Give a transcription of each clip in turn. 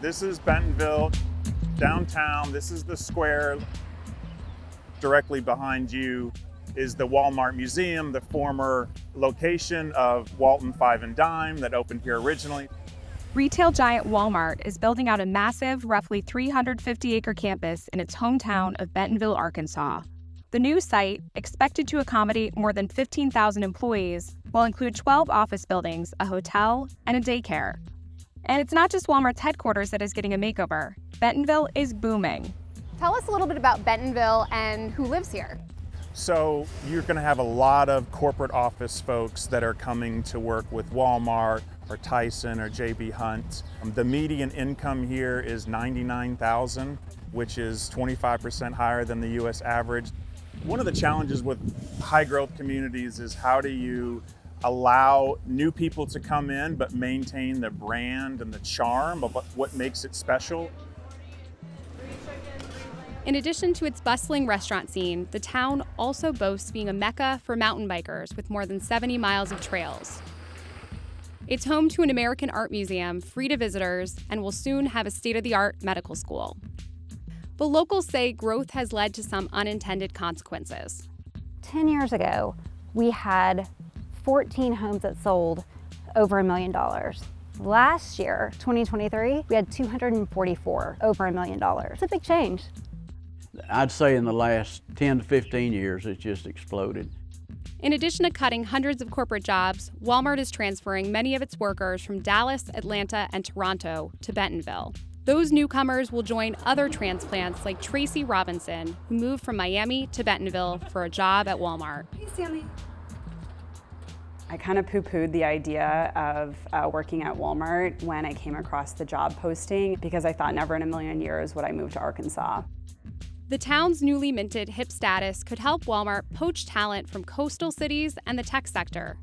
This is Bentonville, downtown. This is the square. Directly behind you is the Walmart Museum, the former location of Walton Five and Dime that opened here originally. Retail giant Walmart is building out a massive, roughly 350-acre campus in its hometown of Bentonville, Arkansas. The new site, expected to accommodate more than 15,000 employees, will include 12 office buildings, a hotel, and a daycare. And it's not just Walmart's headquarters that is getting a makeover. Bentonville is booming. Tell us a little bit about Bentonville and who lives here. So you're going to have a lot of corporate office folks that are coming to work with Walmart or Tyson or J.B. Hunt. The median income here is $99,000, which is 25% higher than the U.S. average. One of the challenges with high growth communities is how do you allow new people to come in but maintain the brand and the charm of what makes it special. In addition to its bustling restaurant scene, the town also boasts being a mecca for mountain bikers with more than 70 miles of trails. It's home to an American art museum, free to visitors, and will soon have a state-of-the-art medical school. But locals say growth has led to some unintended consequences. 10 years ago, we had 14 homes that sold over $1 million. Last year, 2023, we had 244 over $1 million. It's a big change. I'd say in the last 10 to 15 years, it's just exploded. In addition to cutting hundreds of corporate jobs, Walmart is transferring many of its workers from Dallas, Atlanta, and Toronto to Bentonville. Those newcomers will join other transplants like Tracy Robinson, who moved from Miami to Bentonville for a job at Walmart. Hey, Stanley. I kind of poo-pooed the idea of working at Walmart when I came across the job posting because I thought never in a million years would I move to Arkansas. The town's newly minted hip status could help Walmart poach talent from coastal cities and the tech sector.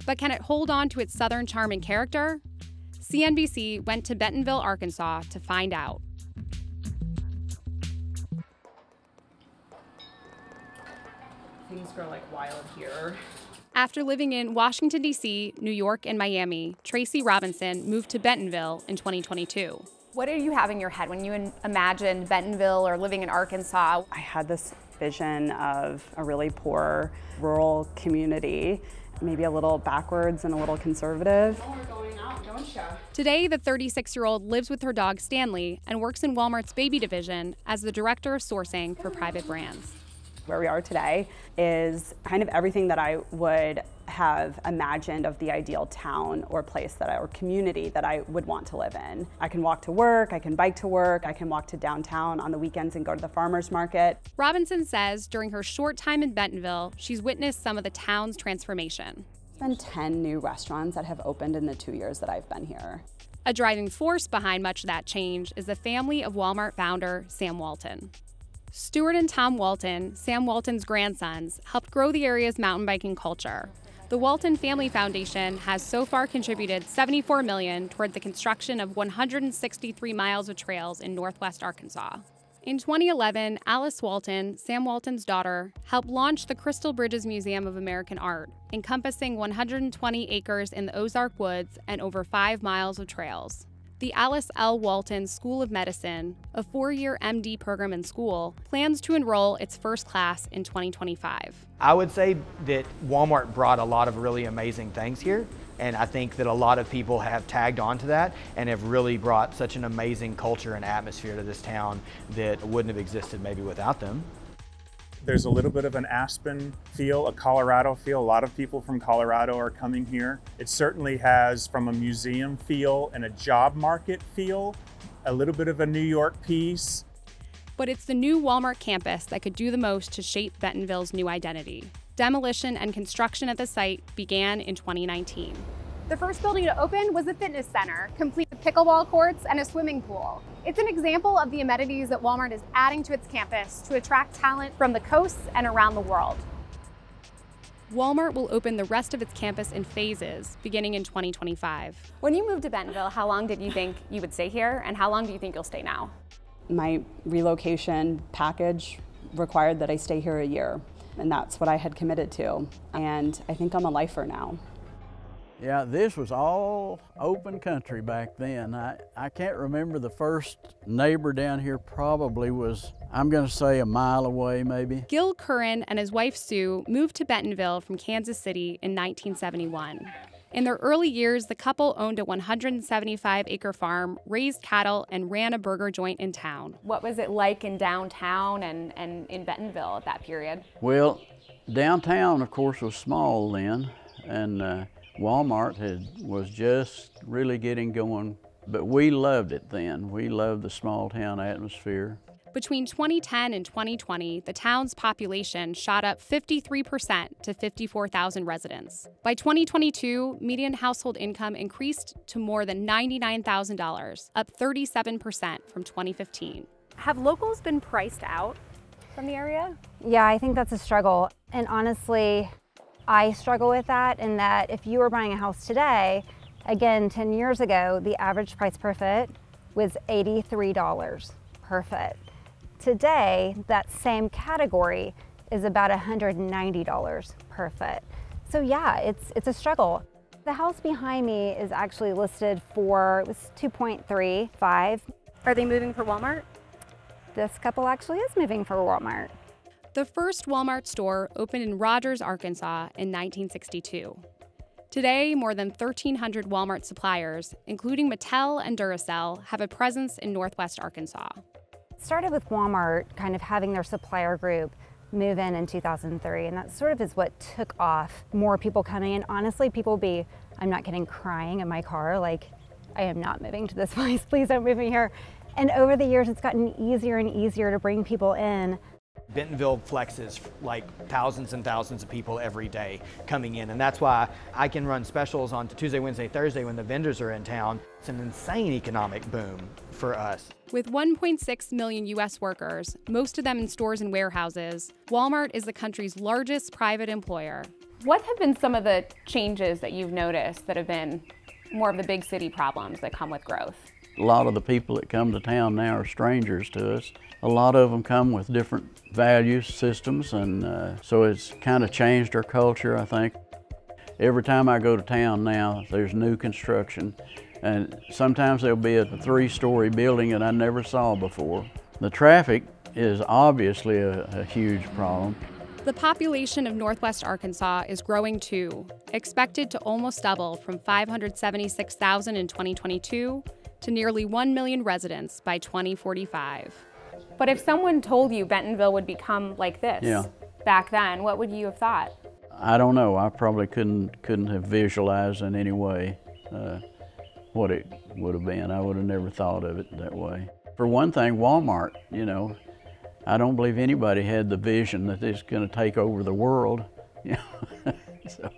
But can it hold on to its southern charm and character? CNBC went to Bentonville, Arkansas to find out. Things grow like wild here. After living in Washington, D.C., New York, and Miami, Tracy Robinson moved to Bentonville in 2022. What do you have in your head when you imagined Bentonville or living in Arkansas? I had this vision of a really poor rural community, maybe a little backwards and a little conservative. Oh, we're going out, don't you? Today, the 36-year-old lives with her dog Stanley and works in Walmart's baby division as the director of sourcing for private brands. Where we are today is kind of everything that I would have imagined of the ideal town or place or community that I would want to live in. I can walk to work, I can bike to work, I can walk to downtown on the weekends and go to the farmer's market. Robinson says during her short time in Bentonville, she's witnessed some of the town's transformation. There's been 10 new restaurants that have opened in the 2 years that I've been here. A driving force behind much of that change is the family of Walmart founder Sam Walton. Stuart and Tom Walton, Sam Walton's grandsons, helped grow the area's mountain biking culture. The Walton Family Foundation has so far contributed $74 million toward the construction of 163 miles of trails in northwest Arkansas. In 2011, Alice Walton, Sam Walton's daughter, helped launch the Crystal Bridges Museum of American Art, encompassing 120 acres in the Ozark Woods and over 5 miles of trails. The Alice L. Walton School of Medicine, a 4-year MD program in school, plans to enroll its first class in 2025. I would say that Walmart brought a lot of really amazing things here, and I think that a lot of people have tagged onto that and have really brought such an amazing culture and atmosphere to this town that wouldn't have existed maybe without them. There's a little bit of an Aspen feel, a Colorado feel. A lot of people from Colorado are coming here. It certainly has, from a museum feel and a job market feel, a little bit of a New York piece. But it's the new Walmart campus that could do the most to shape Bentonville's new identity. Demolition and construction at the site began in 2019. The first building to open was a fitness center, complete with pickleball courts and a swimming pool. It's an example of the amenities that Walmart is adding to its campus to attract talent from the coasts and around the world. Walmart will open the rest of its campus in phases, beginning in 2025. When you moved to Bentonville, how long did you think you would stay here, and how long do you think you'll stay now? My relocation package required that I stay here a year, and that's what I had committed to. And I think I'm a lifer now. Yeah, this was all open country back then. I can't remember the first neighbor down here probably was, I'm gonna say, a mile away maybe. Gil Curran and his wife Sue moved to Bentonville from Kansas City in 1971. In their early years, the couple owned a 175-acre farm, raised cattle, and ran a burger joint in town. What was it like in downtown and in Bentonville at that period? Well, downtown, of course, was small then, and Walmart was just really getting going, but we loved it then. We loved the small town atmosphere. Between 2010 and 2020, the town's population shot up 53% to 54,000 residents. By 2022, median household income increased to more than $99,000, up 37% from 2015. Have locals been priced out from the area? Yeah, I think that's a struggle. And honestly, I struggle with that in that if you were buying a house today, again, 10 years ago, the average price per foot was $83 per foot. Today, that same category is about $190 per foot. So yeah, it's a struggle. The house behind me is actually listed for, it was 2.35. Are they moving for Walmart? This couple actually is moving for Walmart. The first Walmart store opened in Rogers, Arkansas in 1962. Today, more than 1,300 Walmart suppliers, including Mattel and Duracell, have a presence in Northwest Arkansas. It started with Walmart kind of having their supplier group move in 2003, and that sort of is what took off. More people coming in. Honestly, people I'm not kidding, crying in my car, like, I am not moving to this place, please don't move me here. And over the years, it's gotten easier and easier to bring people in. Bentonville flexes like thousands and thousands of people every day coming in, and that's why I can run specials on Tuesday, Wednesday, Thursday when the vendors are in town. It's an insane economic boom for us. With 1.6 million U.S. workers, most of them in stores and warehouses, Walmart is the country's largest private employer. What have been some of the changes that you've noticed that have been more of the big city problems that come with growth? A lot of the people that come to town now are strangers to us. A lot of them come with different value systems, and so it's kind of changed our culture, I think. Every time I go to town now, there's new construction, and sometimes there'll be a 3-story building that I never saw before. The traffic is obviously a huge problem. The population of Northwest Arkansas is growing too, expected to almost double from 576,000 in 2022 to nearly 1 million residents by 2045. But if someone told you Bentonville would become like this back then, what would you have thought? I don't know. I probably couldn't have visualized in any way what it would have been. I would have never thought of it that way. For one thing, Walmart, you know, I don't believe anybody had the vision that it's going to take over the world. You know? So.